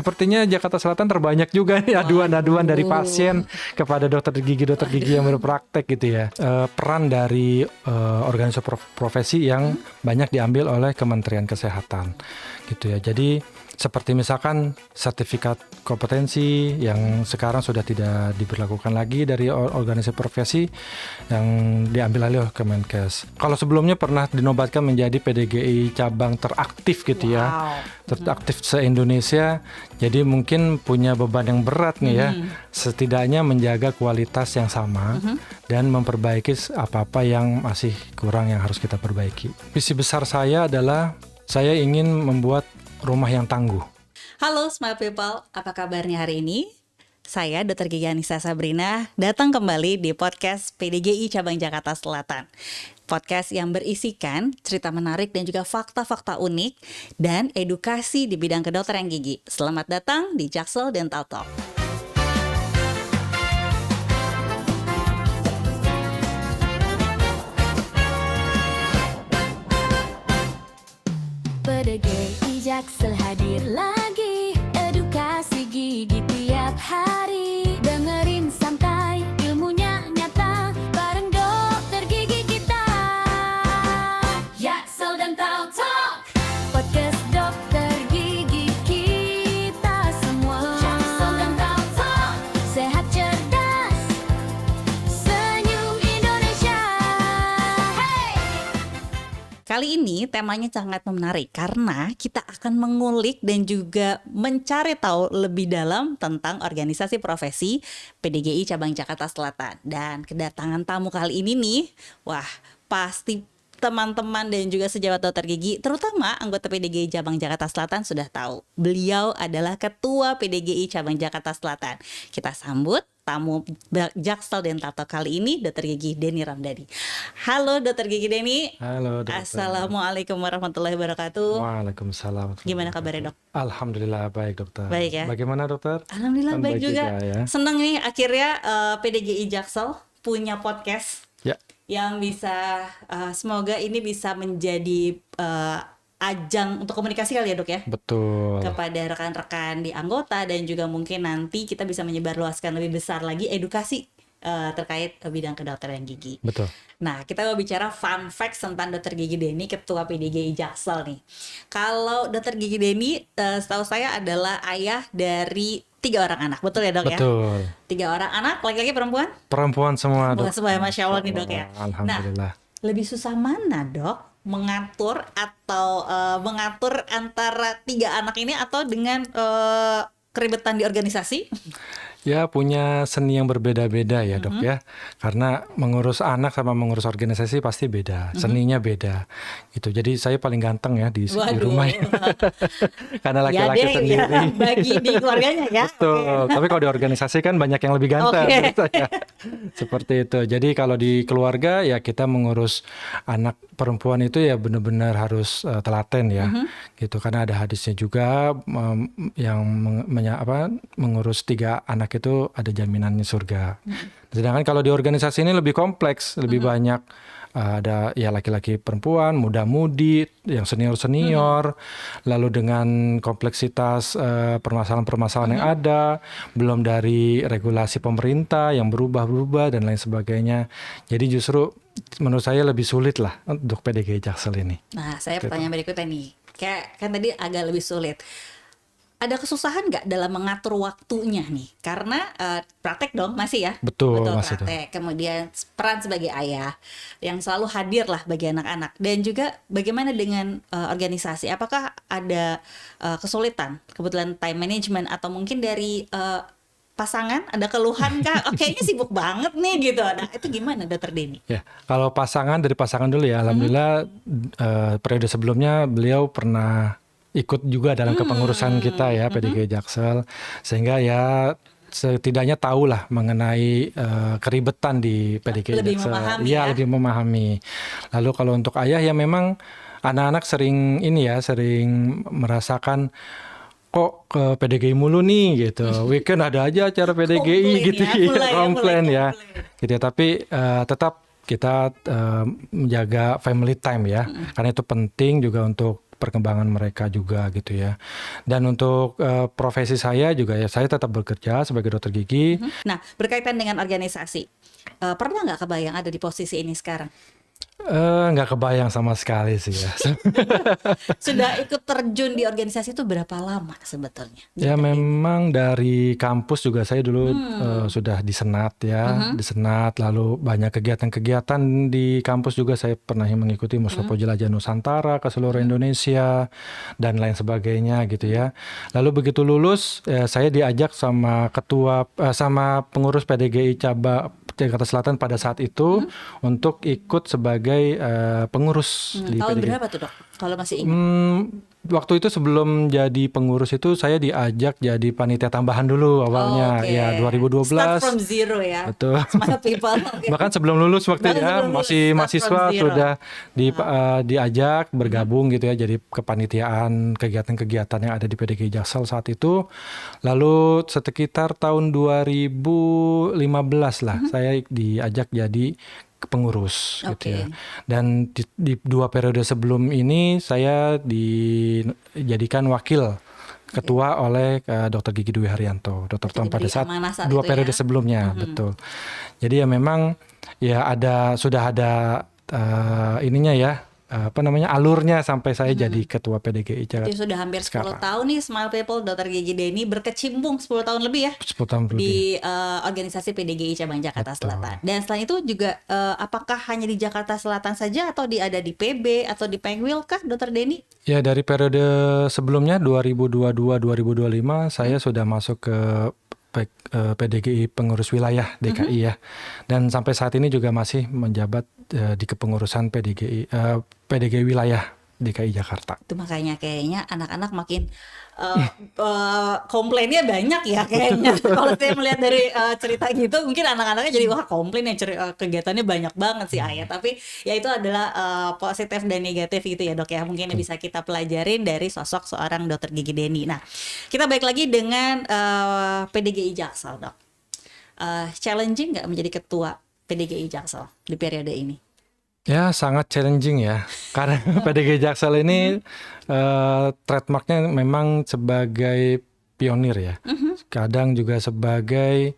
sepertinya Jakarta Selatan terbanyak juga nih aduan-aduan dari pasien kepada dokter gigi yang berpraktek gitu ya. Peran dari organisasi profesi yang banyak diambil oleh Kementerian Kesehatan gitu ya. Jadi seperti misalkan sertifikat kompetensi yang sekarang sudah tidak diberlakukan lagi dari organisasi profesi yang diambil alih oleh Kemenkes. Kalau sebelumnya pernah dinobatkan menjadi PDGI cabang teraktif gitu ya, teraktif se-Indonesia. Jadi mungkin punya beban yang berat nih ya, setidaknya menjaga kualitas yang sama dan memperbaiki apa-apa yang masih kurang yang harus kita perbaiki. Visi besar saya adalah saya ingin membuat rumah yang tangguh. Halo Smile People, apa kabarnya hari ini? Saya Dr. Gigi Anissa Sabrina datang kembali di podcast PDGI Cabang Jakarta Selatan. Podcast yang berisikan cerita menarik dan juga fakta-fakta unik dan edukasi di bidang kedokteran gigi. Selamat datang di Jaksel Dental Talk. PDGI Jaksel hadir lagi, edukasi gigi tiap hari. Dengerin santai, ilmunya nyata, bareng dokter gigi kita. Jaksel Dental Talk, podcast dokter gigi kita semua. Jaksel Dental Talk, sehat cerdas, senyum Indonesia. Hey! Kali ini temanya sangat menarik karena kita akan mengulik dan juga mencari tahu lebih dalam tentang organisasi profesi PDGI Cabang Jakarta Selatan. Dan kedatangan tamu kali ini nih, wah pasti teman-teman dan juga sejawat dokter gigi, terutama anggota PDGI Cabang Jakarta Selatan sudah tahu. Beliau adalah Ketua PDGI Cabang Jakarta Selatan. Kita sambut tamu Jaksel Dental Talk kali ini, Dr. Gigi Denny Ramdhani. Halo Dr. Gigi Denny. Halo dokter. Assalamualaikum warahmatullahi wabarakatuh. Waalaikumsalam. Gimana kabarnya dok? Alhamdulillah baik dokter. Baik ya? Bagaimana dokter? Alhamdulillah Kan baik juga. ya? Senang nih akhirnya PDGI Jaksel punya podcast Ya. yang bisa semoga ini bisa menjadi ajang untuk komunikasi kali ya dok ya, Betul. kepada rekan-rekan di anggota dan juga mungkin nanti kita bisa menyebarluaskan lebih besar lagi edukasi terkait bidang kedokteran gigi. Betul. Nah, kita mau bicara fun facts tentang Dr. Gigi Denny, Ketua PDGI Jaksel nih. Kalau Dr. Gigi Denny, setahu saya adalah ayah dari 3 orang anak, betul ya dok ya? Betul. 3 orang anak, laki-laki perempuan? Perempuan semua dok. Bukan semua, Masya Allah nih dok ya. Alhamdulillah. Nah, lebih susah mana dok? Mengatur atau mengatur antara 3 anak ini atau dengan keribetan di organisasi? Ya punya seni yang berbeda-beda ya dok ya. Karena mengurus anak sama mengurus organisasi pasti beda, seninya beda. Gitu. Jadi saya paling ganteng ya di rumah ya. Karena laki-laki ya sendiri. Ya, bagi di keluarganya ya. Betul. Tapi kalau di organisasi kan banyak yang lebih ganteng. Okay. Seperti itu. Jadi kalau di keluarga ya kita mengurus anak perempuan itu ya benar-benar harus telaten ya. Gitu. Karena ada hadisnya juga yang mengurus 3 anak itu ada jaminannya surga. Sedangkan kalau di organisasi ini lebih kompleks, lebih banyak ada ya laki-laki perempuan, muda-mudi, yang senior-senior, lalu dengan kompleksitas permasalahan-permasalahan yang ada, belum dari regulasi pemerintah yang berubah-ubah dan lain sebagainya. Jadi justru menurut saya lebih sulit lah untuk PDGI Jaksel ini. Nah, saya pertanyaan berikutnya nih. Kayak kan tadi agak lebih sulit. Ada kesusahan nggak dalam mengatur waktunya nih? Karena praktek dong masih ya? Betul masih praktek. Kemudian peran sebagai ayah yang selalu hadir lah bagi anak-anak. Dan juga bagaimana dengan organisasi? Apakah ada kesulitan? Kebetulan time management atau mungkin dari pasangan ada keluhan kah? Oh, kayaknya sibuk banget nih gitu. Nah itu gimana Dr. Denny? Ya, kalau dari pasangan dulu ya. Alhamdulillah periode sebelumnya beliau pernah ikut juga dalam kepengurusan kita ya PDGI Jaksel, sehingga ya setidaknya tahu lah mengenai keribetan di PDGI Jaksel. Iya, lebih memahami. Lalu kalau untuk ayah ya memang anak-anak sering merasakan kok ke PDGI mulu nih gitu. Weekend ada aja acara PDGI gitu ya, komplain ya. Gitu ya, tapi tetap kita menjaga family time ya. Karena itu penting juga untuk perkembangan mereka juga gitu ya. Dan untuk profesi saya juga ya, saya tetap bekerja sebagai dokter gigi. Nah, berkaitan dengan organisasi, pernah nggak kebayang ada di posisi ini sekarang? Nggak kebayang sama sekali sih ya. Sudah ikut terjun di organisasi itu berapa lama sebetulnya? Ya memang dari kampus juga saya dulu sudah di senat ya, di senat, lalu banyak kegiatan-kegiatan di kampus juga saya pernah mengikuti Mustopo Jelajah Nusantara ke seluruh Indonesia dan lain sebagainya gitu ya. Lalu begitu lulus saya diajak sama sama pengurus PDGI cabang Jakarta Selatan pada saat itu untuk ikut sebagai pengurus di Tahun PDGI. berapa tuh dok? Kalau masih ingat? Waktu itu sebelum jadi pengurus itu saya diajak jadi panitia tambahan dulu awalnya, Oke. ya 2012. Start from zero ya. Betul. Smart people. Oke. Bahkan sebelum lulus waktu Bahkan ya, sebelum lulus, masih start mahasiswa from zero. sudah diajak bergabung gitu ya, jadi kepanitiaan kegiatan-kegiatan yang ada di PDGI Jaksel saat itu. Lalu sekitar tahun 2015 lah saya diajak jadi pengurus gitu ya. Dan di 2 periode sebelum ini saya dijadikan wakil ketua oleh Dr. Gigi Dwi Haryanto, Dr. Tom pada saat amanah saat 2 itu periode ya? sebelumnya, betul. Jadi ya memang ya sudah ada ininya ya, alurnya sampai saya jadi ketua PDGI Jakarta. Jadi sudah hampir 10 sekarang. tahun nih Smart People Dr. Gigi Denny berkecimpung 10 tahun lebih ya 10 tahun lebih. di organisasi PDGI cabang Jakarta Betul. Selatan. Dan selain itu juga apakah hanya di Jakarta Selatan saja atau ada di PB atau di Pengwil kah Dr. Denny? Ya dari periode sebelumnya 2022-2025 saya sudah masuk ke PDGI pengurus wilayah DKI ya, dan sampai saat ini juga masih menjabat di kepengurusan PDGI wilayah DKI Jakarta. Itu makanya kayaknya anak-anak makin komplainnya banyak ya kayaknya. Kalau saya melihat dari cerita gitu, mungkin anak-anaknya jadi wah komplain ya, kegiatannya banyak banget sih Ayah. Tapi ya itu adalah positif dan negatif gitu ya dok ya. Mungkin bisa kita pelajarin dari sosok seorang Dr. Gigi Denny. Nah, kita balik lagi dengan PDGI Jaksel dok. Challenging nggak menjadi ketua PDGI Jaksel di periode ini? Ya sangat challenging ya, karena PDGI Jaksel ini trademarknya memang sebagai pionir ya. Kadang juga sebagai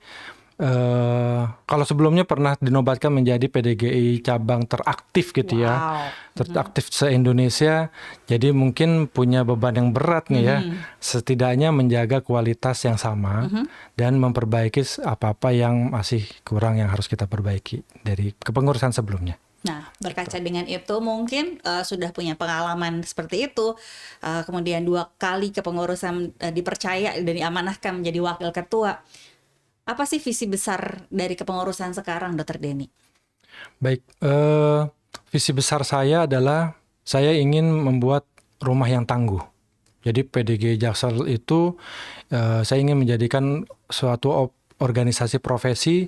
kalau sebelumnya pernah dinobatkan menjadi PDGI cabang teraktif gitu ya, teraktif se-Indonesia. Jadi mungkin punya beban yang berat nih ya, setidaknya menjaga kualitas yang sama dan memperbaiki apa-apa yang masih kurang yang harus kita perbaiki dari kepengurusan sebelumnya. Nah, berkaca dengan itu mungkin sudah punya pengalaman seperti itu, kemudian 2 kali kepengurusan dipercaya dan diamanahkan menjadi wakil ketua. Apa sih visi besar dari kepengurusan sekarang, Dr. Denny? Baik, visi besar saya adalah saya ingin membuat rumah yang tangguh. Jadi PDGI Jaksel itu saya ingin menjadikan suatu organisasi profesi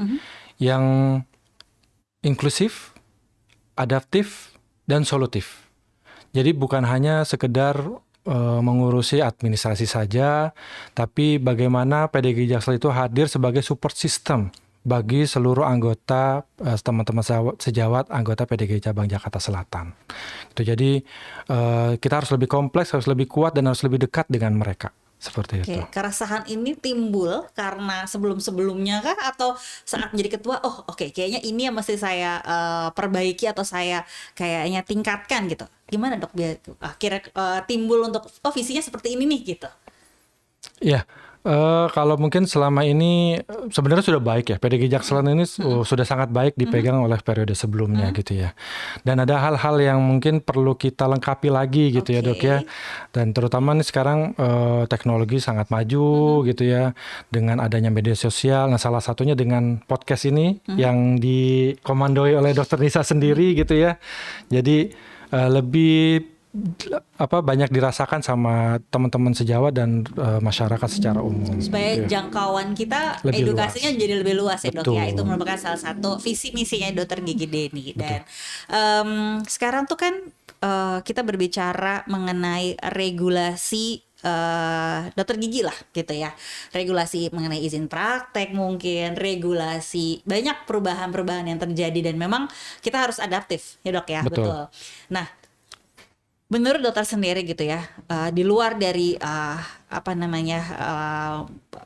yang inklusif, adaptif, dan solutif. Jadi bukan hanya sekedar mengurusi administrasi saja, tapi bagaimana PDGI Jaksel itu hadir sebagai support system bagi seluruh anggota, teman-teman sejawat anggota PDGI cabang Jakarta Selatan. Itu jadi kita harus lebih kompleks, harus lebih kuat, dan harus lebih dekat dengan mereka. Seperti itu. Keresahan ini timbul karena sebelum-sebelumnya kah atau saat menjadi ketua, kayaknya ini yang mesti saya perbaiki atau saya kayaknya tingkatkan gitu. Gimana dok biar akhirnya timbul untuk visinya seperti ini nih gitu. Iya. Kalau mungkin selama ini sebenarnya sudah baik ya, PDGI Jaksel ini sudah sangat baik dipegang oleh periode sebelumnya gitu ya. Dan ada hal-hal yang mungkin perlu kita lengkapi lagi gitu ya dok ya. Dan terutama nih sekarang teknologi sangat maju gitu ya, dengan adanya media sosial. Nah salah satunya dengan podcast ini yang dikomandoi oleh Dr. Nisa sendiri gitu ya. Jadi lebih banyak dirasakan sama teman-teman sejawat dan masyarakat secara umum. Supaya jangkauan kita lebih edukasinya luas. jadi lebih luas ya dok Betul. ya. Itu merupakan salah satu visi misinya Dr. Gigi Denny. Dan sekarang tuh kan kita berbicara mengenai regulasi Dr. Gigi lah gitu ya. Regulasi mengenai izin praktek mungkin, regulasi, banyak perubahan-perubahan yang terjadi dan memang kita harus adaptif ya dok ya. Betul. Nah, Menurut dokter sendiri gitu ya, di luar dari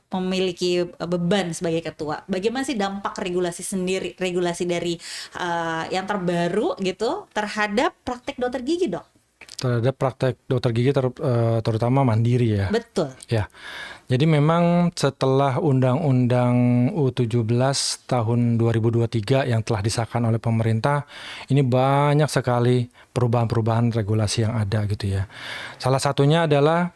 memiliki beban sebagai ketua, bagaimana sih dampak regulasi dari yang terbaru gitu terhadap praktek dokter gigi, Dok? Terhadap praktek dokter gigi terutama mandiri ya. Betul. Ya, jadi memang setelah Undang-Undang U17 tahun 2023 yang telah disahkan oleh pemerintah, ini banyak sekali perubahan-perubahan regulasi yang ada gitu ya. Salah satunya adalah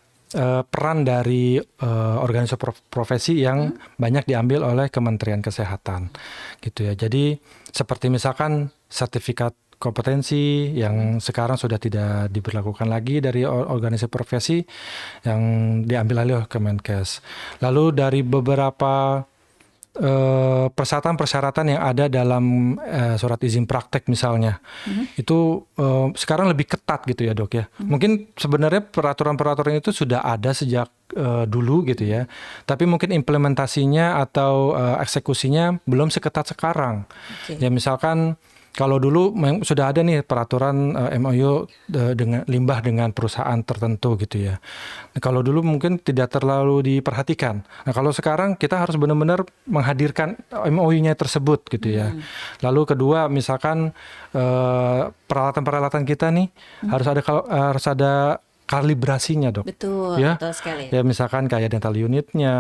peran dari organisasi profesi yang banyak diambil oleh Kementerian Kesehatan gitu ya. Jadi seperti misalkan sertifikat kompetensi yang sekarang sudah tidak diberlakukan lagi dari organisasi profesi yang diambil alih oleh Kemenkes. Lalu dari beberapa persyaratan-persyaratan yang ada dalam surat izin praktek misalnya, itu sekarang lebih ketat gitu ya, Dok ya. Mungkin sebenarnya peraturan-peraturan itu sudah ada sejak dulu gitu ya, tapi mungkin implementasinya atau eksekusinya belum seketat sekarang. Ya misalkan kalau dulu sudah ada nih peraturan MOU dengan limbah dengan perusahaan tertentu gitu ya. Kalau dulu mungkin tidak terlalu diperhatikan. Nah kalau sekarang kita harus benar-benar menghadirkan MOU-nya tersebut gitu ya. Lalu kedua misalkan peralatan-peralatan kita nih harus ada kalibrasinya, Dok. Betul, ya? betul sekali. Ya misalkan kayak dental unitnya,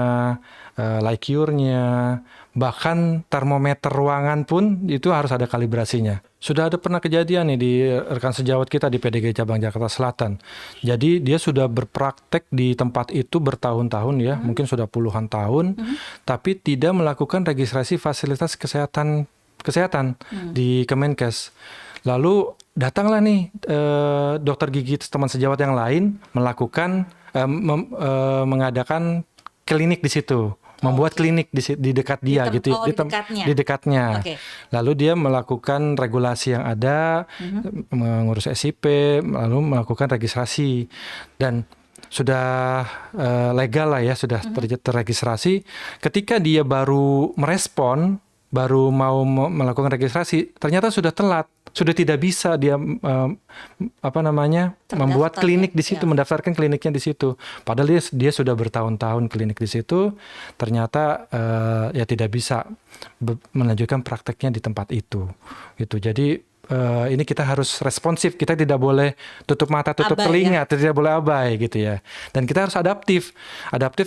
light cure-nya, bahkan termometer ruangan pun itu harus ada kalibrasinya. Sudah ada pernah kejadian nih di rekan sejawat kita di PDGI Cabang Jakarta Selatan. Jadi dia sudah berpraktek di tempat itu bertahun-tahun ya, mungkin sudah puluhan tahun, tapi tidak melakukan registrasi fasilitas kesehatan di Kemenkes. Lalu datanglah nih dokter gigi teman sejawat yang lain melakukan mengadakan klinik di situ, membuat klinik di dekat dia gitu, di dekatnya. Okay. Lalu dia melakukan regulasi yang ada, mengurus SIP, lalu melakukan registrasi dan sudah legal lah ya, sudah terregistrasi. Ketika dia baru merespon, baru mau melakukan registrasi, ternyata sudah telat. Sudah tidak bisa dia membuat klinik di situ, mendaftarkan kliniknya di situ. Padahal dia sudah bertahun-tahun klinik di situ, ternyata ya tidak bisa melanjutkan prakteknya di tempat itu. Gitu. Jadi ini kita harus responsif, kita tidak boleh tutup mata, tutup telinga, tidak boleh abai gitu ya. Dan kita harus adaptif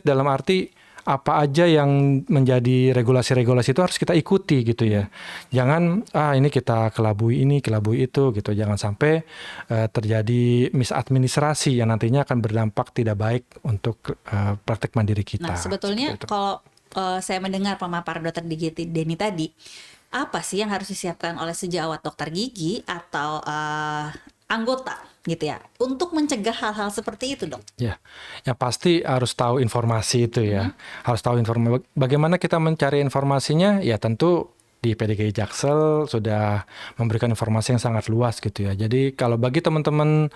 dalam arti apa aja yang menjadi regulasi-regulasi itu harus kita ikuti gitu ya. Jangan ini kita kelabui ini, kelabui itu gitu. Jangan sampai terjadi misadministrasi yang nantinya akan berdampak tidak baik untuk praktek mandiri kita. Nah, sebetulnya kalau saya mendengar pemaparan Dokter Gigi Denny tadi, apa sih yang harus disiapkan oleh sejawat dokter gigi atau anggota gitu ya untuk mencegah hal-hal seperti itu, Dok? Ya, yang pasti harus tahu informasi itu ya. Harus tahu informasi. Bagaimana kita mencari informasinya? Ya tentu di PDGI Jaksel sudah memberikan informasi yang sangat luas gitu ya. Jadi kalau bagi teman-teman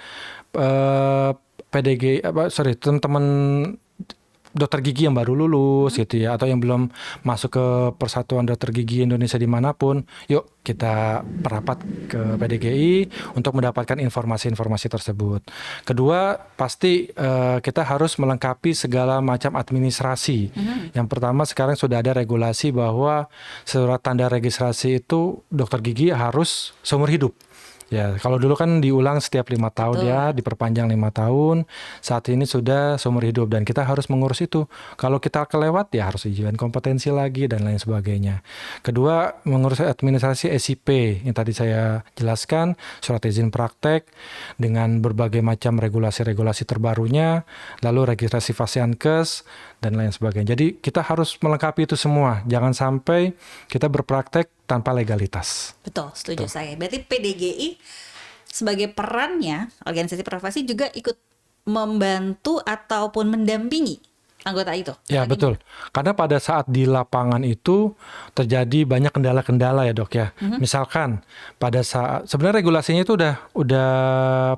teman-teman dokter gigi yang baru lulus gitu ya, atau yang belum masuk ke Persatuan Dokter Gigi Indonesia dimanapun, yuk kita merapat ke PDGI untuk mendapatkan informasi-informasi tersebut. Kedua, pasti kita harus melengkapi segala macam administrasi. Yang pertama, sekarang sudah ada regulasi bahwa surat tanda registrasi itu dokter gigi harus seumur hidup. Ya, kalau dulu kan diulang setiap 5 tahun. Betul. Ya, diperpanjang 5 tahun. Saat ini sudah seumur hidup dan kita harus mengurus itu. Kalau kita kelewat ya harus ujian kompetensi lagi dan lain sebagainya. Kedua, mengurus administrasi SIP yang tadi saya jelaskan, surat izin praktek dengan berbagai macam regulasi-regulasi terbarunya, lalu registrasi Fasiankes dan lain sebagainya. Jadi kita harus melengkapi itu semua. Jangan sampai kita berpraktek tanpa legalitas. Betul, setuju saya. Berarti PDGI sebagai perannya organisasi profesi juga ikut membantu ataupun mendampingi anggota itu. Ya, betul. Karena pada saat di lapangan itu terjadi banyak kendala-kendala ya, Dok ya. Misalkan pada saat sebenarnya regulasinya itu udah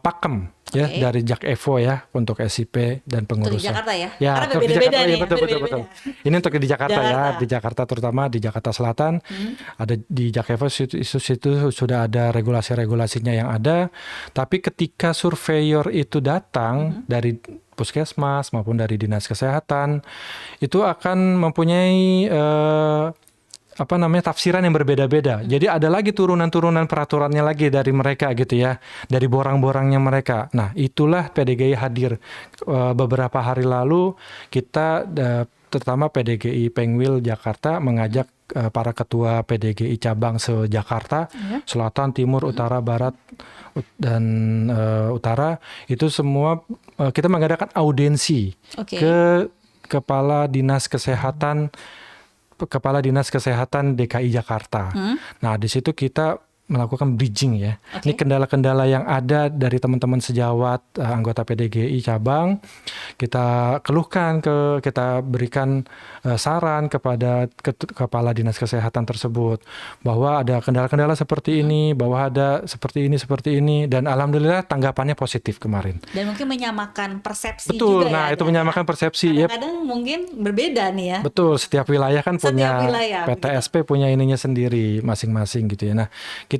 pakem. ya Oke. dari Jak Evo ya untuk SIP dan Untuk di pengurusnya. Jakarta ya? Ya, Karena untuk di beda-beda Jakarta, nih. ya, betul, hampir betul, betul. beda-beda. Ini untuk di Jakarta ya, Jakarta. di Jakarta terutama di Jakarta Selatan, ada di Jak Evo situ sudah ada regulasi-regulasinya yang ada. Tapi ketika surveyor itu datang dari puskesmas maupun dari dinas kesehatan, itu akan mempunyai tafsiran yang berbeda-beda. Jadi ada lagi turunan-turunan peraturannya lagi dari mereka gitu ya, dari borang-borangnya mereka. Nah, itulah PDGI hadir. Beberapa hari lalu kita terutama PDGI Pengwil Jakarta mengajak para ketua PDGI cabang se-Jakarta, Selatan, Timur, Utara, Barat, dan Utara, itu semua kita mengadakan audiensi Oke. ke Kepala Dinas Kesehatan DKI Jakarta. Nah, di situ kita melakukan bridging ya. Ini kendala-kendala yang ada dari teman-teman sejawat anggota PDGI cabang, kita keluhkan kita berikan saran kepada kepala dinas kesehatan tersebut bahwa ada kendala-kendala seperti ini, bahwa ada seperti ini, dan alhamdulillah tanggapannya positif kemarin. Dan mungkin menyamakan persepsi Betul, juga nah ya. itu menyamakan persepsi ya. Kadang-kadang mungkin berbeda nih ya. Betul, setiap wilayah kan Setiap punya wilayah, PTSP punya ininya sendiri masing-masing gitu ya. Nah,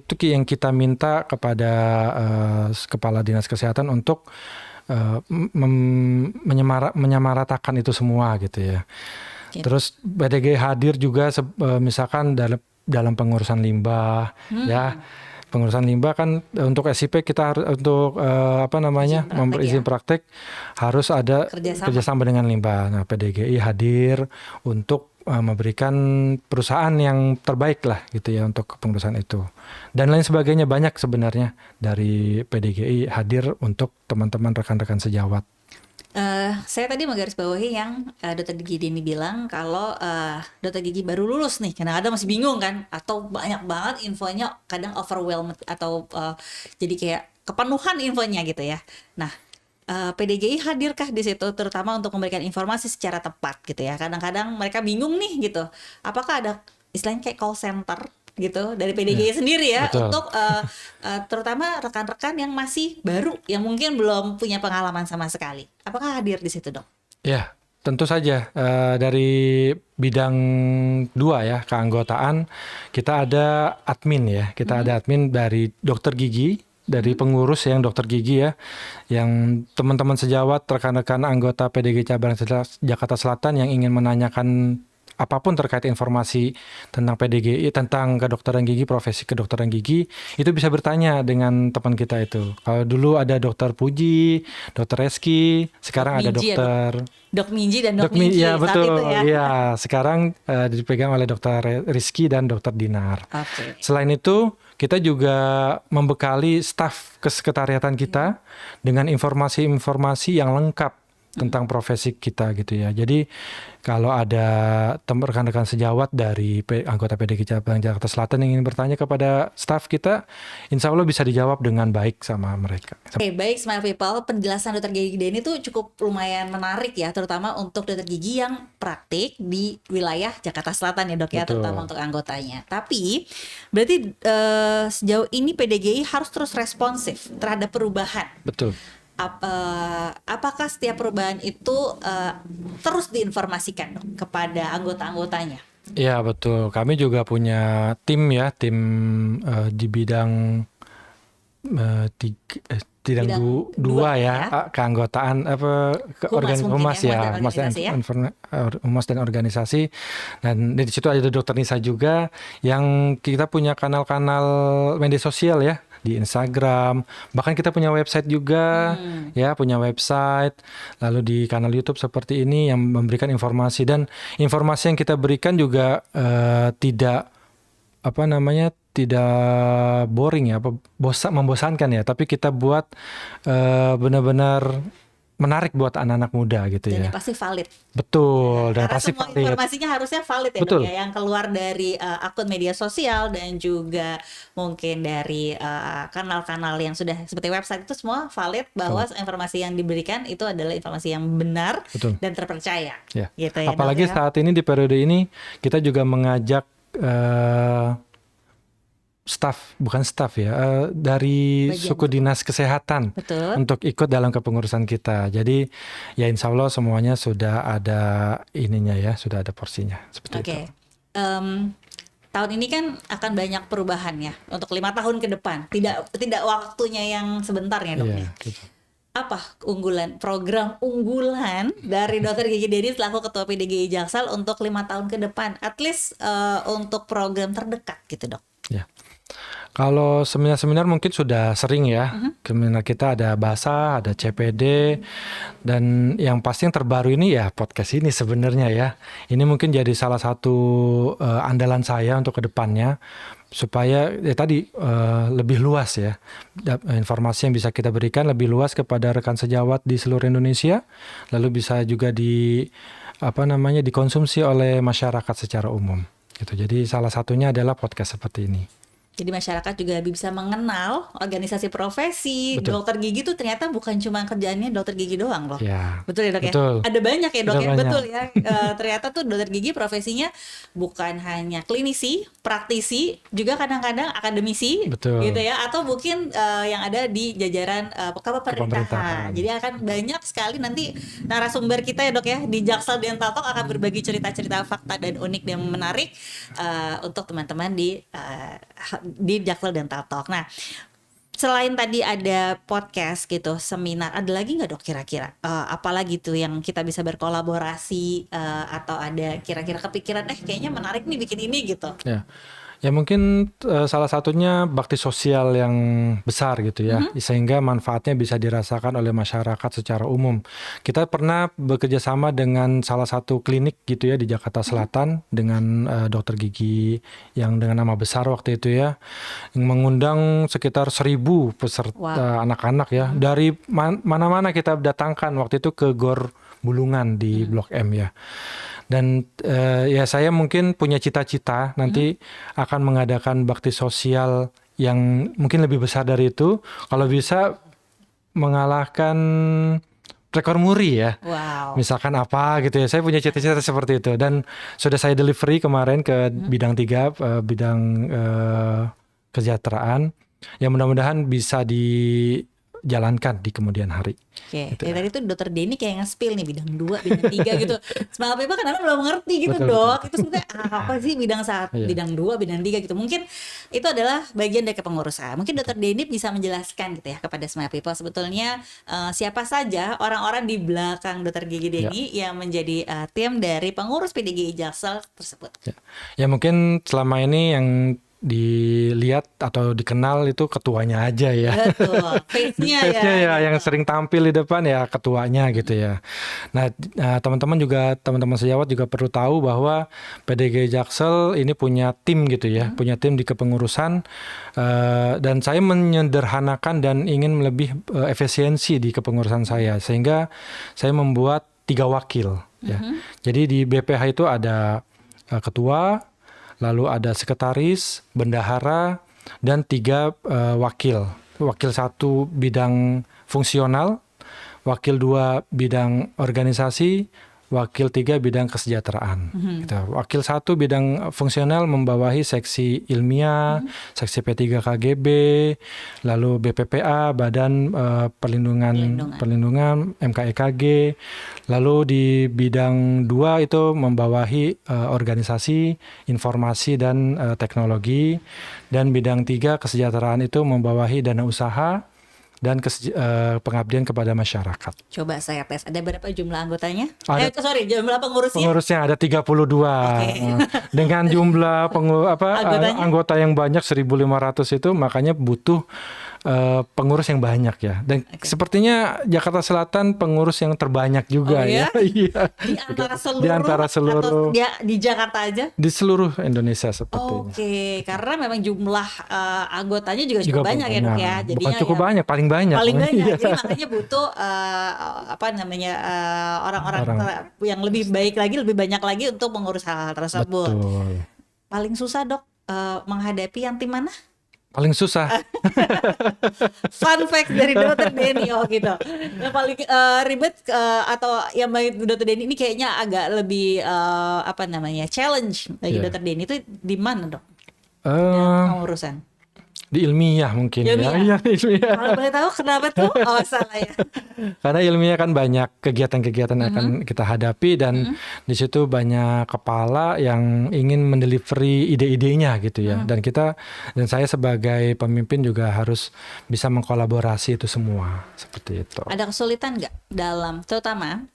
itu yang kita minta kepada kepala dinas kesehatan untuk menyamaratakan itu semua gitu ya. Oke. Terus PDG hadir juga misalkan dalam pengurusan limbah ya. Pengurusan limbah kan untuk SIP kita harus untuk izin praktek harus ada kerjasama dengan limbah. Nah, PDGI hadir untuk memberikan perusahaan yang terbaik lah gitu ya untuk pengurusan itu. Dan lain sebagainya banyak sebenarnya dari PDGI hadir untuk teman-teman rekan-rekan sejawat. Saya tadi menggarisbawahi yang Dokter Gigi Deni bilang kalau Dokter Gigi baru lulus nih, kadang-kadang masih bingung kan, atau banyak banget infonya, kadang overwhelmed atau jadi kayak kepenuhan infonya gitu ya. Nah, PDGI hadirkah di situ terutama untuk memberikan informasi secara tepat gitu ya. Kadang-kadang mereka bingung nih gitu. Apakah ada istilahnya kayak call center gitu dari PDGI sendiri ya, betul. untuk terutama rekan-rekan yang masih baru yang mungkin belum punya pengalaman sama sekali. Apakah hadir di situ, Dok? Ya, tentu saja dari bidang 2 ya, keanggotaan, kita ada admin ya. Kita ada admin dari dokter gigi, dari pengurus yang dokter gigi ya, yang teman-teman sejawat, rekan-rekan anggota PDGI cabang Jakarta Selatan yang ingin menanyakan apapun terkait informasi tentang PDGI, tentang kedokteran gigi, profesi kedokteran gigi, itu bisa bertanya dengan teman kita itu. Kalau dulu ada Dokter Puji, Dokter Reski, sekarang ada Minji ya, Dokter Dok Minji dan Dok Minji ya, saat betul. itu ya. Iya, sekarang dipegang oleh Dokter Rizky dan Dokter Dinar. Oke. Selain itu, kita juga membekali staf kesekretariatan kita dengan informasi-informasi yang lengkap tentang profesi kita gitu ya. Jadi kalau ada rekan-rekan sejawat dari anggota PDGI cabang Jakarta Selatan yang ingin bertanya kepada staf kita, insya Allah bisa dijawab dengan baik sama mereka. Oke, baik Smile People, penjelasan Dokter Gigi Deni itu cukup lumayan menarik ya, terutama untuk dokter gigi yang praktik di wilayah Jakarta Selatan ya, Dok ya, Betul. terutama untuk anggotanya. Tapi berarti sejauh ini PDGI harus terus responsif terhadap perubahan. Betul. Apakah setiap perubahan itu terus diinformasikan, Dok, kepada anggota-anggotanya? Ya betul. Kami juga punya tim ya, tim di bidang Bidang dua ya, ya. keanggotaan Humas ya, mungkin ya, humas dan organisasi. Dan di situ ada Dokter Nisa juga yang kita punya kanal-kanal media sosial ya, di Instagram, bahkan kita punya website juga ya, punya website, lalu di kanal YouTube seperti ini yang memberikan informasi, dan informasi yang kita berikan juga tidak boring ya, membosankan ya, tapi kita buat benar-benar menarik buat anak-anak muda gitu Dan ya. yang pasti valid. Betul, dan Karena pasti semua valid. informasinya harusnya valid ya, Betul. Dok ya, yang keluar dari akun media sosial dan juga mungkin dari kanal-kanal yang sudah seperti website, itu semua valid bahwa informasi yang diberikan itu adalah informasi yang benar. Betul. Dan terpercaya. Ya. Gitu ya, Apalagi Dok ya. saat ini di periode ini kita juga mengajak bukan staf ya, dari Bagian. suku dinas kesehatan Betul. untuk ikut dalam kepengurusan kita. Jadi ya insya Allah semuanya sudah ada ininya ya, sudah ada porsinya seperti Oke. itu. Tahun ini kan akan banyak perubahan ya untuk 5 tahun ke depan. Tidak waktunya yang sebentar ya dok Iya, ya. gitu. Apa program unggulan dari Dr. Gigi Dedi selaku Ketua PDGI Jaksel untuk 5 tahun ke depan? At least untuk program terdekat gitu dok. Ya. Kalau seminar-seminar mungkin sudah sering ya. Seminar kita ada bahasa, ada CPD, dan yang pasti yang terbaru ini ya podcast ini sebenarnya ya. Ini mungkin jadi salah satu andalan saya untuk kedepannya supaya ya tadi lebih luas ya informasi yang bisa kita berikan lebih luas kepada rekan sejawat di seluruh Indonesia, lalu bisa juga dikonsumsi oleh masyarakat secara umum. Gitu. Jadi salah satunya adalah podcast seperti ini. Jadi masyarakat juga lebih bisa mengenal organisasi profesi. Betul. Dokter gigi tuh ternyata bukan cuma kerjaannya dokter gigi doang loh. Ya. Betul ya dok Betul. ya? Ada banyak ya dok Ada ya? banyak. Betul ya. Ternyata tuh dokter gigi profesinya bukan hanya klinisi, praktisi, juga kadang-kadang akademisi. Betul. Gitu ya. Atau mungkin yang ada di jajaran pemerintahan. Pemerintahan. Jadi akan banyak sekali nanti narasumber kita ya dok ya di Jaksel Dental Talk akan berbagi cerita-cerita fakta dan unik dan menarik untuk teman-teman di Jaksel Dental Talk. Nah, selain tadi ada podcast gitu, seminar, ada lagi nggak dok kira-kira? Apalagi tuh yang kita bisa berkolaborasi atau ada kira-kira kepikiran, kayaknya menarik nih bikin ini gitu. Ya mungkin salah satunya bakti sosial yang besar gitu ya, sehingga manfaatnya bisa dirasakan oleh masyarakat secara umum. Kita pernah bekerja sama dengan salah satu klinik gitu ya di Jakarta Selatan dengan dokter gigi yang dengan nama besar waktu itu ya, yang mengundang sekitar 1.000 peserta anak-anak ya dari mana-mana kita datangkan waktu itu ke Gor Bulungan di Blok M ya. Dan ya saya mungkin punya cita-cita nanti akan mengadakan bakti sosial yang mungkin lebih besar dari itu. Kalau bisa mengalahkan rekor muri ya. Wow. Misalkan apa gitu ya. Saya punya cita-cita seperti itu. Dan sudah saya delivery kemarin ke bidang 3, bidang kesejahteraan. Ya mudah-mudahan bisa dijalankan di kemudian hari. Oke, Gitu. tadi itu dokter Denny kayak nge-spill nih bidang 2, bidang 3 gitu. Smile People kadang belum ngerti gitu Betul, dok. Itu sebenarnya apa sih bidang 1, Iya. bidang 2, bidang 3 gitu. Mungkin itu adalah bagian dari kepengurusan. Mungkin dokter Denny bisa menjelaskan gitu ya kepada Smile People sebetulnya siapa saja orang-orang di belakang dokter Gigi Denny yang menjadi tim dari pengurus PDGI Jaksel tersebut. Ya mungkin selama ini yang dilihat atau dikenal itu ketuanya aja ya. Betul, face-nya Face-nya ya yang sering tampil di depan ya ketuanya gitu ya. Nah, teman-teman sejawat juga perlu tahu bahwa PDGI Jaksel ini punya tim gitu ya, punya tim di kepengurusan dan saya menyederhanakan dan ingin lebih efisiensi di kepengurusan saya sehingga saya membuat 3 wakil ya. Jadi di BPH itu ada ketua, lalu ada sekretaris, bendahara, dan 3 wakil. Wakil 1 bidang fungsional, wakil 2 bidang organisasi, wakil 3 bidang kesejahteraan. Gitu. Wakil 1 bidang fungsional membawahi seksi ilmiah, seksi P3 KGB, lalu BPPA, Badan Perlindungan MKEKG. Lalu di bidang 2 itu membawahi organisasi, informasi dan teknologi. Dan bidang 3 kesejahteraan itu membawahi dana usaha dan pengabdian kepada masyarakat. Coba saya tes, ada berapa jumlah anggotanya? Ada- Jumlah pengurusnya? Pengurusnya ada 32. Dengan jumlah Anggotanya? anggota yang banyak 1.500 itu makanya butuh pengurus yang banyak ya. Dan sepertinya Jakarta Selatan pengurus yang terbanyak juga Oh, ya? Iya. Di antara seluruh, Di antara seluruh- atau di Jakarta aja? Di seluruh Indonesia sepertinya. Oke, karena memang jumlah anggotanya juga cukup Juga banyak ya dok ya. Bukan cukup banyak, paling banyak. Paling banyak. Iya. Jadi makanya butuh orang-orang yang lebih baik lagi, lebih banyak lagi untuk mengurus hal-hal tersebut. Betul. Paling susah dok menghadapi yang tim mana? Paling susah. Fun fact dari Dr. Denny gitu. Yang paling ribet atau yang baik Dr. Denny ini kayaknya agak lebih challenge bagi Iya. Dr. Denny itu di mana dok? Eh, Pengurusan. Di ilmiah mungkin Ilmiah. ya. Iya, ilmiah. Kalau boleh tahu kenapa tuh? Oh, salah ya. Karena ilmiah kan banyak kegiatan-kegiatan yang akan kita hadapi dan di situ banyak kepala yang ingin mendelivery ide-idenya gitu ya. Dan saya sebagai pemimpin juga harus bisa mengkolaborasi itu semua seperti itu. Ada kesulitan nggak dalam, terutama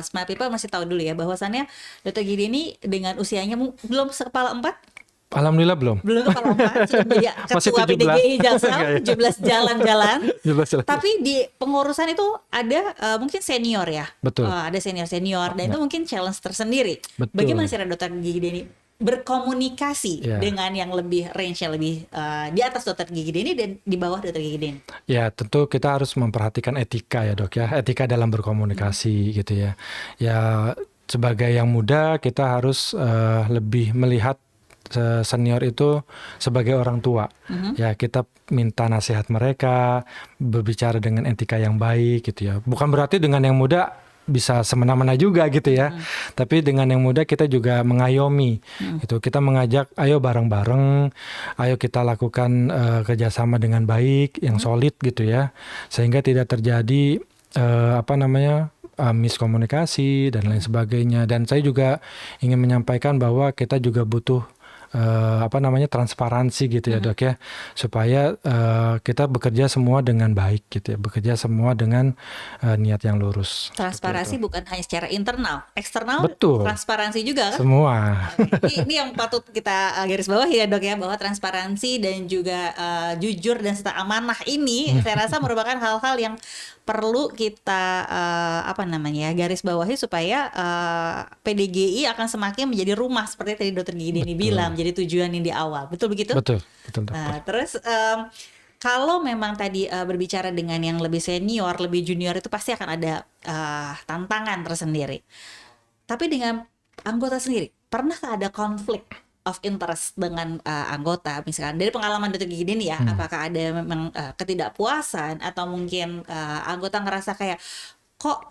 Smart People masih tahu dulu ya bahwasannya Dr. Gidi ini dengan usianya belum sekepala 4. Alhamdulillah belum. Belum kepala 4, sudah menjadi Masih ketua 17. PDGI Jaksel, Iya, iya. 17 jalan-jalan. 17. Tapi di pengurusan itu ada mungkin senior ya. Betul. Ada senior-senior dan itu mungkin challenge tersendiri. Betul. Bagaimana cara Dr. Gigi Denny berkomunikasi Ya. dengan yang lebih range yang lebih di atas Dr. Gigi Denny dan di bawah Dr. Gigi Denny? Ya, tentu kita harus memperhatikan etika ya, Dok ya. Etika dalam berkomunikasi gitu ya. Ya, sebagai yang muda kita harus lebih melihat senior itu sebagai orang tua. Ya, kita minta nasihat mereka, berbicara dengan etika yang baik gitu ya. Bukan berarti dengan yang muda bisa semena-mena juga gitu ya. Tapi dengan yang muda kita juga mengayomi. Gitu. Kita mengajak ayo bareng-bareng, ayo kita lakukan kerjasama dengan baik, yang solid gitu ya. Sehingga tidak terjadi miskomunikasi dan lain sebagainya. Dan saya juga ingin menyampaikan bahwa kita juga butuh transparansi gitu ya, Dok ya, supaya kita bekerja semua dengan baik gitu ya, bekerja semua dengan niat yang lurus. Transparansi bukan hanya secara internal, eksternal. Betul. Transparansi juga kan? Semua. Ini yang patut kita garis bawah ya, Dok ya, bahwa transparansi dan juga jujur dan serta amanah ini saya rasa merupakan hal-hal yang perlu kita garis bawahi supaya PDGI akan semakin menjadi rumah seperti tadi Dr. Gigi Denny bilang, jadi tujuan yang di awal. Betul begitu? Betul. Nah, terus kalau memang tadi berbicara dengan yang lebih senior, lebih junior itu pasti akan ada tantangan tersendiri. Tapi dengan anggota sendiri, pernahkah ada konflik of interest dengan anggota, misalkan dari pengalaman Dr. Gigi Denny ya, apakah ada memang ketidakpuasan atau mungkin anggota ngerasa kayak kok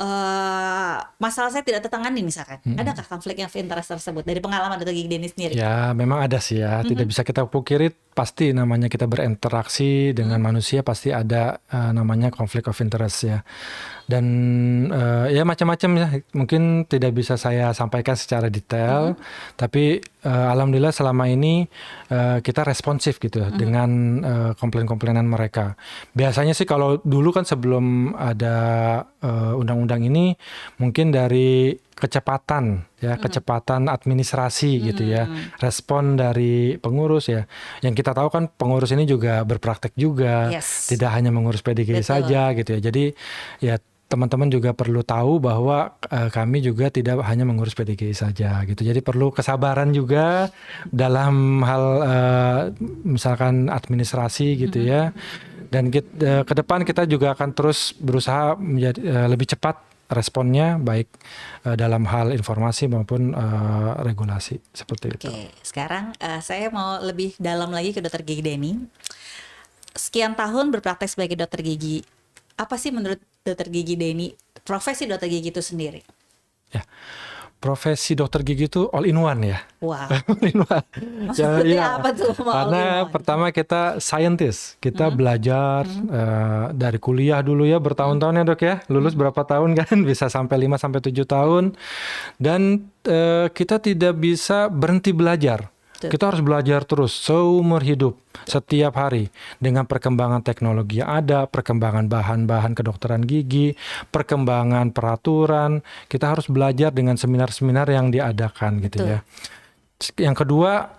masalah saya tidak tertangani misalkan, adakah konflik of interest tersebut dari pengalaman Dr. Gigi Denny sendiri? Ya, memang ada sih ya, tidak bisa kita pungkiri, pasti namanya kita berinteraksi dengan manusia pasti ada namanya konflik of interest ya. Dan ya macam-macam ya, mungkin tidak bisa saya sampaikan secara detail, tapi alhamdulillah selama ini kita responsif gitu dengan komplain-komplainan mereka. Biasanya sih kalau dulu kan sebelum ada undang-undang ini, mungkin dari kecepatan administrasi gitu ya, respon dari pengurus ya. Yang kita tahu kan pengurus ini juga berpraktek juga, tidak hanya mengurus PDGI saja gitu ya. Jadi ya teman-teman juga perlu tahu bahwa kami juga tidak hanya mengurus PDGI saja gitu. Jadi perlu kesabaran juga dalam hal misalkan administrasi gitu ya. Dan ke depan kita juga akan terus berusaha menjadi lebih cepat responnya, baik dalam hal informasi maupun regulasi seperti itu. Oke, sekarang saya mau lebih dalam lagi ke Dr. Gigi Denny. Sekian tahun berpraktek sebagai dokter gigi, apa sih menurut Dr. Gigi Denny profesi dokter gigi itu sendiri? Ya, profesi dokter gigi itu all in one ya. Wow. All in one. Maksudnya apa tuh? Karena pertama kita scientist, kita belajar dari kuliah dulu ya bertahun-tahun ya, Dok ya. Lulus berapa tahun kan, bisa sampai 5 sampai 7 tahun. Dan kita tidak bisa berhenti belajar. Kita harus belajar terus seumur hidup, setiap hari, dengan perkembangan teknologi yang ada, perkembangan bahan-bahan kedokteran gigi, perkembangan peraturan. Kita harus belajar dengan seminar-seminar yang diadakan gitu ya. Yang kedua,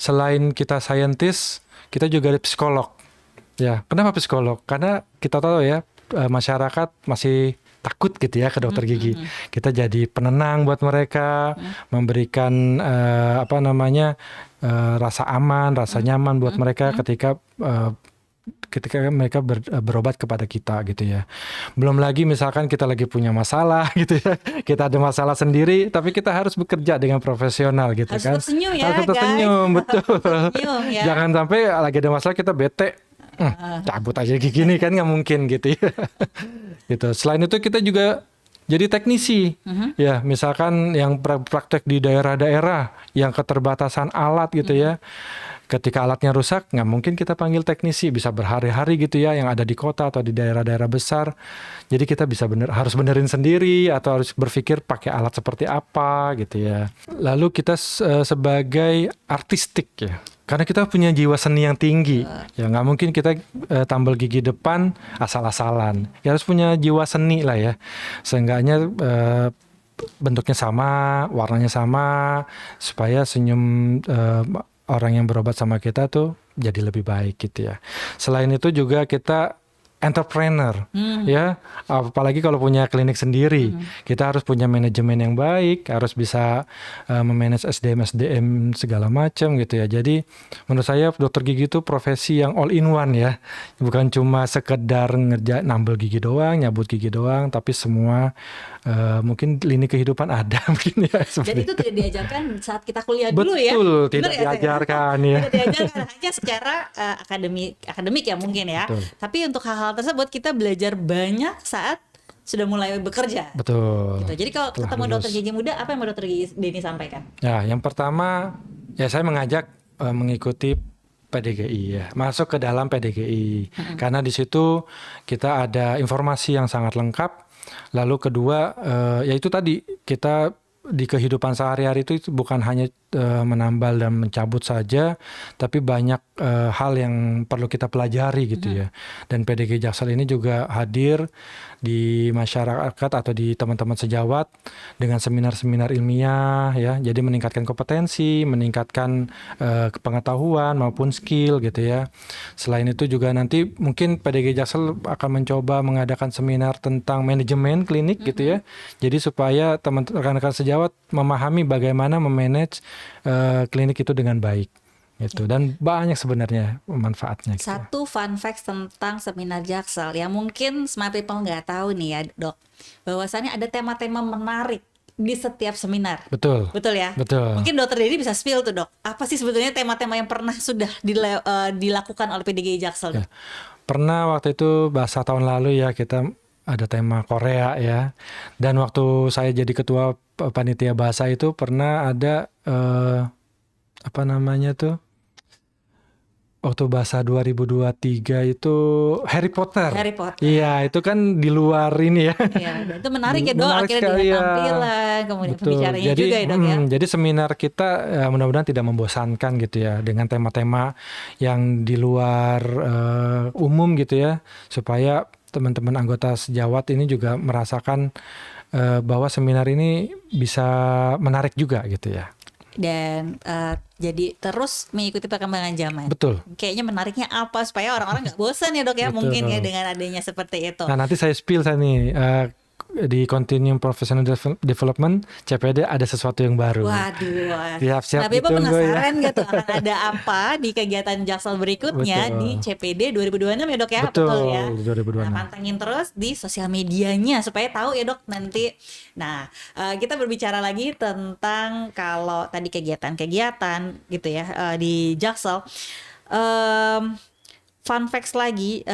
selain kita scientist, kita juga ada psikolog. Ya, kenapa psikolog? Karena kita tahu ya, masyarakat masih takut gitu ya ke dokter gigi. Kita jadi penenang buat mereka, memberikan rasa aman, rasa nyaman buat mereka ketika mereka berobat kepada kita gitu ya. Belum lagi misalkan kita lagi punya masalah gitu ya, kita ada masalah sendiri, tapi kita harus bekerja dengan profesional gitu harus kan. Harus senyum ya, harus tersenyum, betul. Senyum, ya. Jangan sampai lagi ada masalah kita bete. Cabut aja gigi nih kan nggak mungkin gitu ya. Gitu. Selain itu kita juga jadi teknisi, ya misalkan yang praktek di daerah-daerah yang keterbatasan alat gitu ya. ketika alatnya rusak, nggak mungkin kita panggil teknisi, bisa berhari-hari gitu ya, yang ada di kota atau di daerah-daerah besar. Jadi kita bisa harus benerin sendiri atau harus berpikir pakai alat seperti apa gitu ya. Lalu kita sebagai artistik ya, karena kita punya jiwa seni yang tinggi, ya nggak mungkin kita tambal gigi depan asal-asalan. Ya harus punya jiwa seni lah ya, seenggaknya bentuknya sama, warnanya sama, supaya senyum orang yang berobat sama kita tuh jadi lebih baik gitu ya. Selain itu juga kita entrepreneur ya, apalagi kalau punya klinik sendiri, kita harus punya manajemen yang baik, harus bisa memanage SDM segala macam gitu ya. Jadi menurut saya dokter gigi itu profesi yang all in one ya, bukan cuma sekedar nambel gigi doang, nyabut gigi doang, tapi semua mungkin lini kehidupan ada mungkin ya. Dan itu tidak diajarkan saat kita kuliah Betul, dulu ya. tidak Benar diajarkan ya. Tidak diajarkan hanya secara akademik ya mungkin ya. Betul. Tapi untuk hal-hal tersebut kita belajar banyak saat sudah mulai bekerja. Betul. Gitu. Jadi kalau Setelah ketemu dokter lulus. gigi muda, apa yang mau dokter gigi Denny sampaikan? Ya, yang pertama ya saya mengajak mengikuti PDGI ya, masuk ke dalam PDGI. Karena di situ kita ada informasi yang sangat lengkap. Lalu kedua yaitu tadi kita di kehidupan sehari-hari itu bukan hanya menambal dan mencabut saja, tapi banyak hal yang perlu kita pelajari gitu ya. Dan PDG Jaksel ini juga hadir di masyarakat atau di teman-teman sejawat dengan seminar-seminar ilmiah ya. Jadi meningkatkan kompetensi, meningkatkan pengetahuan maupun skill gitu ya. Selain itu juga nanti mungkin PDG Jaksel akan mencoba mengadakan seminar tentang manajemen klinik gitu ya. Jadi supaya rekan-rekan sejawat memahami bagaimana memanage klinik itu dengan baik gitu, dan banyak sebenarnya manfaatnya gitu. Satu fun fact tentang seminar Jaksel yang mungkin smart people nggak tahu nih ya dok, bahwasannya ada tema-tema menarik di setiap seminar. Betul ya. betul. Mungkin dokter Dedi bisa spill tuh dok, apa sih sebetulnya tema-tema yang pernah sudah dilakukan oleh PDGI Jaksel? Ya. Pernah waktu itu bahasa tahun lalu ya, kita ada tema Korea ya, dan waktu saya jadi ketua panitia bahasa itu pernah ada apa namanya tuh, waktu bahasa 2023 itu Harry Potter. Iya, itu kan di luar ini ya. Iya, dan itu menarik ya dok, Menarik akhirnya sekali, dengan ya. tampilan, kemudian Betul. pembicaranya Jadi, juga ya dok ya. Jadi seminar kita mudah-mudahan tidak membosankan gitu ya, dengan tema-tema yang di luar umum gitu ya, supaya teman-teman anggota sejawat ini juga merasakan bahwa seminar ini bisa menarik juga gitu ya. Dan jadi terus mengikuti perkembangan zaman. Betul. Kayaknya menariknya apa supaya orang-orang nggak bosan ya dok ya. Betul. Mungkin ya dengan adanya seperti itu. Nah nanti saya spill nih di Continuum Professional Development CPD ada sesuatu yang baru. Waduh. Siap-siap Tapi ditunggu penasaran ya. nggak tuh akan ada apa di kegiatan Jaksel berikutnya Betul. di CPD 2026 ya dok ya? Betul, ya. 2026. Nah, pantengin terus di sosial medianya supaya tahu ya dok nanti. Nah kita berbicara lagi tentang kalau tadi kegiatan-kegiatan gitu ya di Jaksel. Fun facts lagi,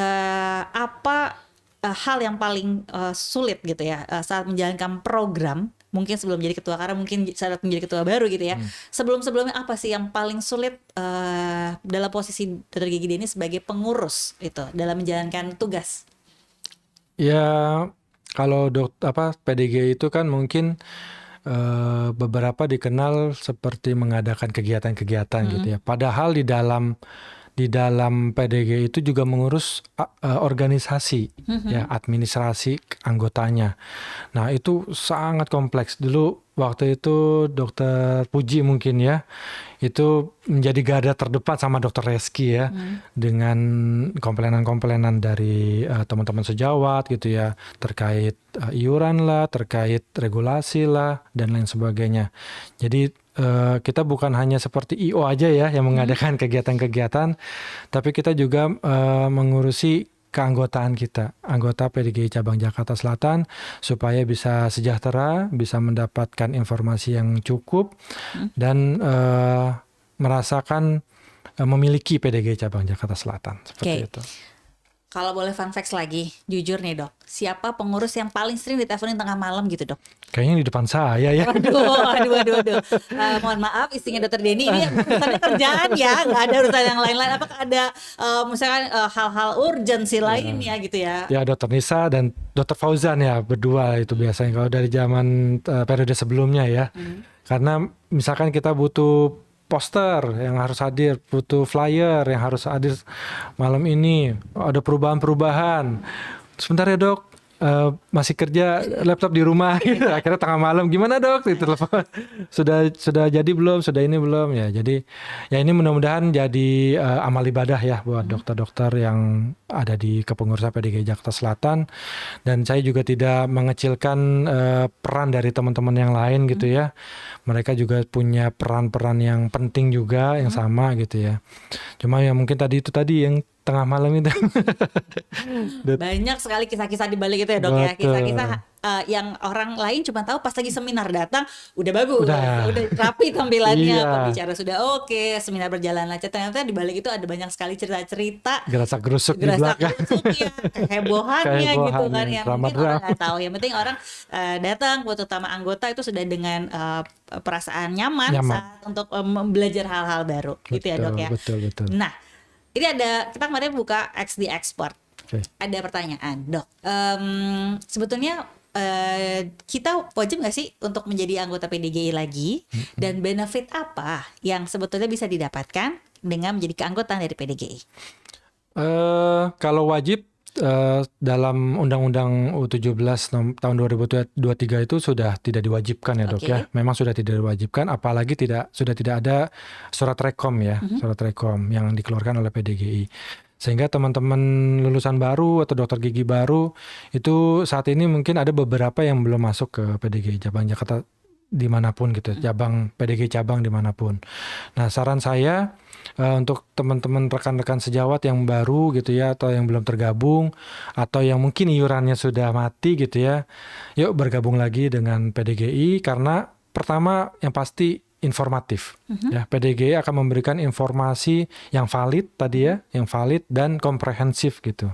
apa hal yang paling sulit gitu ya saat menjalankan program, mungkin sebelum jadi ketua, karena mungkin saat menjadi ketua baru gitu ya. Sebelum-sebelumnya apa sih yang paling sulit dalam posisi dokter gigi Denny sebagai pengurus itu dalam menjalankan tugas? Ya kalau PDG itu kan mungkin beberapa dikenal seperti mengadakan kegiatan-kegiatan gitu ya. Padahal di dalam PDG itu juga mengurus organisasi ya, administrasi anggotanya. Nah, itu sangat kompleks. Dulu waktu itu Dokter Puji mungkin ya, itu menjadi garda terdepan sama Dokter Reski ya, dengan komplainan-komplainan dari teman-teman sejawat gitu ya, terkait iuran lah, terkait regulasi lah, dan lain sebagainya. Jadi kita bukan hanya seperti IO aja ya yang mengadakan kegiatan-kegiatan, tapi kita juga mengurusi keanggotaan kita, anggota PDGI Cabang Jakarta Selatan, supaya bisa sejahtera, bisa mendapatkan informasi yang cukup, dan merasakan memiliki PDGI Cabang Jakarta Selatan seperti itu. Kalau boleh fun facts lagi, jujur nih dok, siapa pengurus yang paling sering diteleponin tengah malam gitu dok? Kayaknya di depan saya ya. Waduh. Mohon maaf, istrinya dokter Denny ini urusannya kerjaan ya, nggak ada urusan yang lain-lain. Apakah ada misalkan hal-hal urgensi lainnya gitu ya? Ya, Dokter Nisa dan Dokter Fauzan ya, berdua itu biasanya kalau dari zaman periode sebelumnya ya. Karena misalkan kita butuh poster yang harus hadir, butuh flyer yang harus hadir malam ini, ada perubahan-perubahan. Sebentar ya dok, masih kerja laptop di rumah, gitu. Akhirnya tengah malam gimana dok? Telepon sudah jadi belum? Sudah ini belum ya? Jadi ya ini mudah-mudahan jadi amal ibadah ya buat dokter-dokter yang ada di kepengurusan PDGI Jakarta Selatan, dan saya juga tidak mengecilkan peran dari teman-teman yang lain gitu ya. Mereka juga punya peran-peran yang penting juga yang sama gitu ya. Cuma ya mungkin tadi yang tengah malam itu. Banyak sekali kisah-kisah di balik itu ya dok ya. Betul. Kisah-kisah yang orang lain cuma tahu pas lagi seminar datang udah bagus, Udah. rapi tampilannya, Iya. pembicara sudah oke, seminar berjalan lancar. Ternyata di balik itu ada banyak sekali cerita-cerita Gerasak-gerusuk di gerasak belakang. gerusuknya, kehebohannya gitu kan, Kehebohan, yang mungkin drama-drama. orang nggak tahu. Yang penting orang datang buat utama anggota itu sudah dengan perasaan nyaman saat untuk belajar hal-hal baru, gitu ya dok ya. Betul. Nah, ini kita kemarin buka XD Export. Oke. Ada pertanyaan, dok. Sebetulnya kita wajib nggak sih untuk menjadi anggota PDGI lagi? Dan benefit apa yang sebetulnya bisa didapatkan dengan menjadi keanggotaan dari PDGI? Kalau wajib dalam Undang-Undang U17 tahun 2023 itu sudah tidak diwajibkan ya dok Oke. ya. Memang sudah tidak diwajibkan, apalagi sudah tidak ada surat rekom ya, surat rekom yang dikeluarkan oleh PDGI. Sehingga teman-teman lulusan baru atau dokter gigi baru itu saat ini mungkin ada beberapa yang belum masuk ke PDGI cabang Jakarta dimanapun gitu, cabang PDGI cabang dimanapun. Nah saran saya untuk teman-teman rekan-rekan sejawat yang baru gitu ya, atau yang belum tergabung, atau yang mungkin iurannya sudah mati gitu ya, yuk bergabung lagi dengan PDGI karena pertama yang pasti informatif. Ya, PDGI akan memberikan informasi yang valid tadi ya, yang valid dan komprehensif gitu.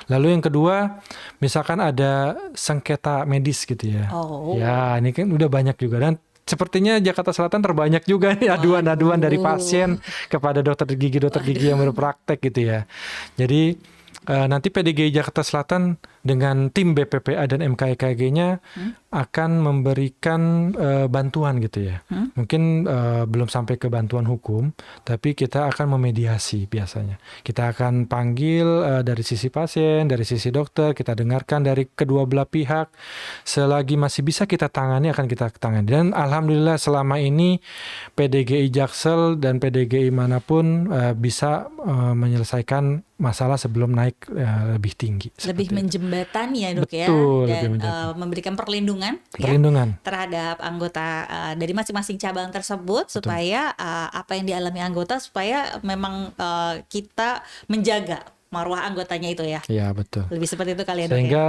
Lalu yang kedua, misalkan ada sengketa medis gitu ya. Oh. Ya, ini kan udah banyak juga, dan sepertinya Jakarta Selatan terbanyak juga nih aduan-aduan dari pasien kepada dokter gigi yang berpraktek gitu ya. Jadi nanti PDGI Jakarta Selatan dengan tim BPPA dan MKEKG-nya akan memberikan bantuan gitu ya. Mungkin belum sampai ke bantuan hukum, tapi kita akan memediasi biasanya. Kita akan panggil dari sisi pasien, dari sisi dokter, kita dengarkan dari kedua belah pihak. Selagi masih bisa kita tangani, akan kita tangani. Dan alhamdulillah selama ini PDGI Jaksel dan PDGI manapun bisa menyelesaikan masalah sebelum naik lebih tinggi. Lebih menjembatani ya dok ya, Betul, dan lebih menjembatani. memberikan perlindungan terhadap anggota dari masing-masing cabang tersebut. Betul. Supaya apa yang dialami anggota supaya memang kita menjaga marwah anggotanya itu ya. Iya betul. Lebih seperti itu kali ya dok ya. Sehingga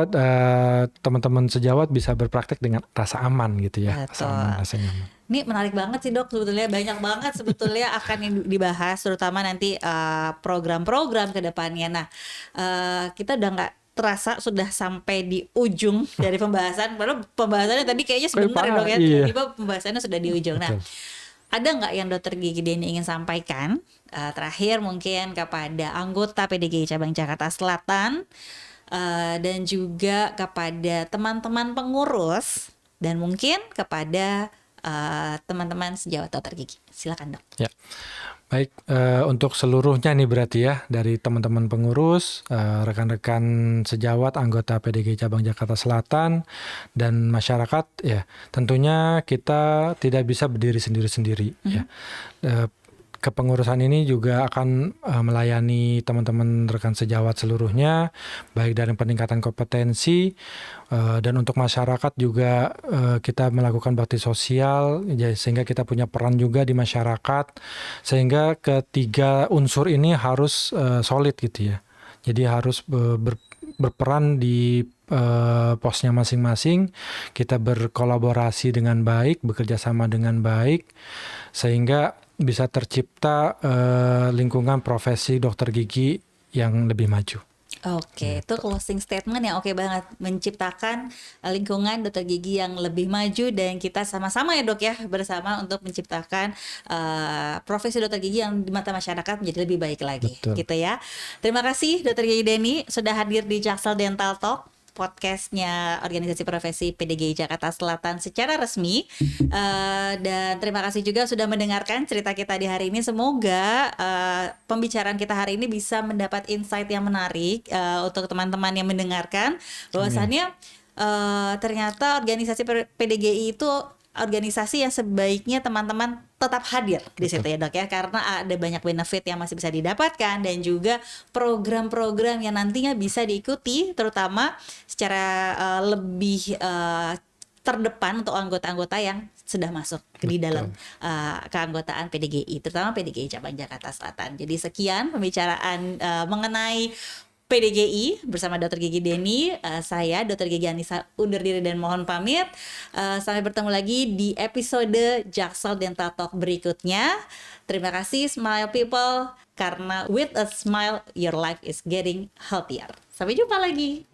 teman-teman sejawat bisa berpraktek dengan rasa aman gitu ya. Betul. Rasa aman, rasa nyaman. Ini menarik banget sih dok, sebetulnya banyak banget sebetulnya akan yang dibahas, terutama nanti program-program ke depannya. Nah kita udah nggak terasa sudah sampai di ujung dari pembahasan, padahal pembahasannya tadi kayaknya sebentar ya dok ya, Iya. tiba-tiba pembahasannya sudah di ujung. Nah Betul. ada nggak yang dokter Gigi Denny ingin sampaikan terakhir mungkin kepada anggota PDGI cabang Jakarta Selatan dan juga kepada teman-teman pengurus dan mungkin kepada teman-teman sejawat dokter gigi? Silakan dok. Ya, baik, untuk seluruhnya nih berarti ya, dari teman-teman pengurus, rekan-rekan sejawat, anggota PDGI cabang Jakarta Selatan, dan masyarakat ya, tentunya kita tidak bisa berdiri sendiri-sendiri ya. Kepengurusan ini juga akan melayani teman-teman rekan sejawat seluruhnya, baik dari peningkatan kompetensi, dan untuk masyarakat juga kita melakukan bakti sosial, sehingga kita punya peran juga di masyarakat, sehingga ketiga unsur ini harus solid gitu ya. Jadi harus berperan di posnya masing-masing, kita berkolaborasi dengan baik, bekerja sama dengan baik, sehingga bisa tercipta lingkungan profesi dokter gigi yang lebih maju. Oke, itu closing statement yang oke banget, menciptakan lingkungan dokter gigi yang lebih maju dan kita sama-sama ya dok ya bersama untuk menciptakan profesi dokter gigi yang di mata masyarakat menjadi lebih baik lagi, Betul. gitu ya. Terima kasih dokter gigi Denny sudah hadir di Jaksel Dental Talk, podcastnya organisasi profesi PDGI Jakarta Selatan secara resmi. Dan terima kasih juga sudah mendengarkan cerita kita di hari ini. Semoga pembicaraan kita hari ini bisa mendapat insight yang menarik untuk teman-teman yang mendengarkan, bahwasannya ternyata organisasi PDGI itu organisasi yang sebaiknya teman-teman tetap hadir di situ ya dok ya, karena ada banyak benefit yang masih bisa didapatkan dan juga program-program yang nantinya bisa diikuti terutama secara lebih terdepan untuk anggota-anggota yang sudah masuk di dalam keanggotaan PDGI, terutama PDGI Cabang Jakarta Selatan. Jadi sekian pembicaraan mengenai PDGI bersama Dr. Gigi Denny. Saya Dr. Gigi Anissa undur diri dan mohon pamit. Sampai bertemu lagi di episode Jaksel Dental Talk berikutnya. Terima kasih Smile People, karena with a smile your life is getting healthier. Sampai jumpa lagi.